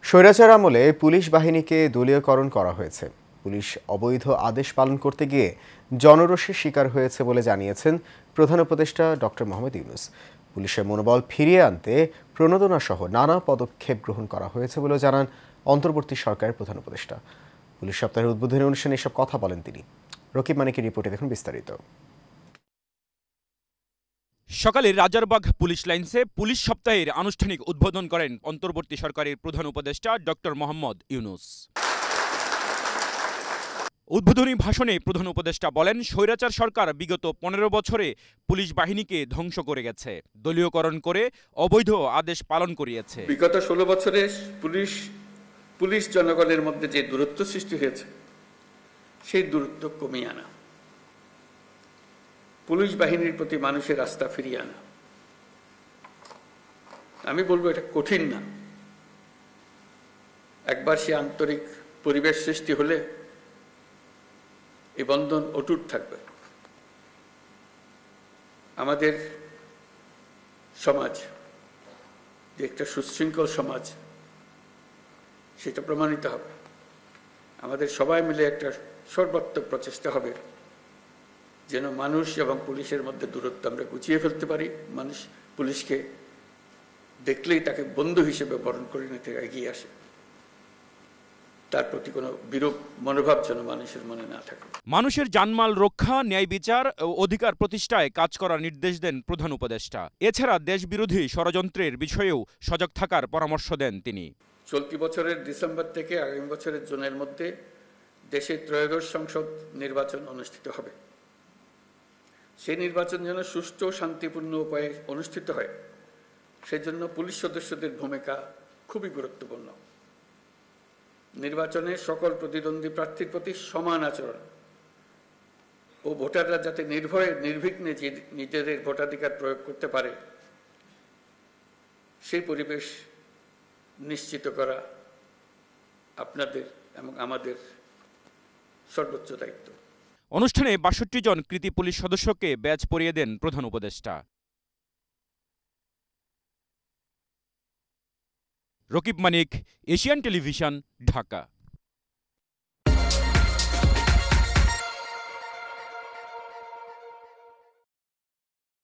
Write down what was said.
স্বৈরাচার আমলে পুলিশ বাহিনীকে দলীয়করণ করা হয়েছে। পুলিশ অবৈধ আদেশ পালন করতে গিয়ে জনরোষের শিকার হয়েছে বলে জানিয়েছেন প্রধান উপদেষ্টা ডক্টর মোহাম্মদ ইউনূস। পুলিশের মনোবল ফিরিয়ে আনতে প্রণোদনা সহ নানা পদক্ষেপ গ্রহণ করা হয়েছে বলে জানান অন্তর্বর্তী সরকারের প্রধান উপদেষ্টা। পুলিশ সপ্তাহের উদ্বোধনী অনুষ্ঠানে এসব কথা বলেন তিনি। রকিব মানিকের রিপোর্টে দেখুন বিস্তারিত। সকালে রাজারবাগ পুলিশ লাইন্সে পুলিশ সপ্তাহের আনুষ্ঠানিক উদ্বোধন করেন অন্তর্বর্তী সরকারের প্রধান উপদেষ্টা ডক্টর মোহাম্মদ ইউনূস। উদ্বোধনী ভাষণে প্রধান উপদেষ্টা বলেন, স্বৈরাচার সরকার বিগত 15 বছরে পুলিশ বাহিনীকে ধ্বংস করে গেছে, দলীয়করণ করে অবৈধ আদেশ পালন করিয়েছে। বিগত 16 বছরে পুলিশ জনগণের মধ্যে যে দূরত্ব সৃষ্টি হয়েছে সেই দূরত্ব কমিয়ে আনা, পুলিশ বাহিনীর প্রতি মানুষের আস্থা ফিরিয়ে আনা। আমি বলবো এটা কঠিন না। একবার সে আন্তরিক পরিবেশ সৃষ্টি হলে এই বন্ধন অটুট থাকবে। আমাদের সমাজ যে একটা সুশৃঙ্খল সমাজ সেটা প্রমাণিত হবে। আমাদের সবাই মিলে একটা সর্বাত্মক প্রচেষ্টা হবে যেন মানুষ এবং পুলিশের মধ্যে দূরত্ব আমরা গুছিয়ে ফেলতে পারি। মানুষ পুলিশকে দেখলেই তাকে বন্ধু হিসেবে বরণ করে নিতে এগিয়ে আসে। তার প্রতি কোনো বিরূপ মনোভাব যেন মানুষের মনে না থাকে। মানুষের জানমাল রক্ষা, ন্যায় বিচার ও অধিকার প্রতিষ্ঠায় কাজ করার নির্দেশ দেন প্রধান উপদেষ্টা। এছাড়া দেশবিরোধী ষড়যন্ত্রের বিষয়েও সজাগ থাকার পরামর্শ দেন তিনি। চলতি বছরের ডিসেম্বর থেকে আগামী বছরের জুনের মধ্যে দেশে ত্রয়োদশ সংসদ নির্বাচন অনুষ্ঠিত হবে। সেই নির্বাচন যেন সুষ্ঠু ও শান্তিপূর্ণ উপায়ে অনুষ্ঠিত হয়, সেজন্য পুলিশ সদস্যদের ভূমিকা খুবই গুরুত্বপূর্ণ। নির্বাচনে সকল প্রতিদ্বন্দ্বী প্রার্থীর প্রতি সমান আচরণ ও ভোটাররা যাতে নির্ভয়ে নির্বিঘ্নে নিজেদের ভোটাধিকার প্রয়োগ করতে পারে সেই পরিবেশ নিশ্চিত করা আপনাদের এবং আমাদের সর্বোচ্চ দায়িত্ব। অনুষ্ঠানে ৬২ জন কৃতি পুলিশ সদস্যকে ব্যাজ পরিয়ে দেন প্রধান উপদেষ্টা। রকিব মানিক, এশিয়ান টেলিভিশন, ঢাকা।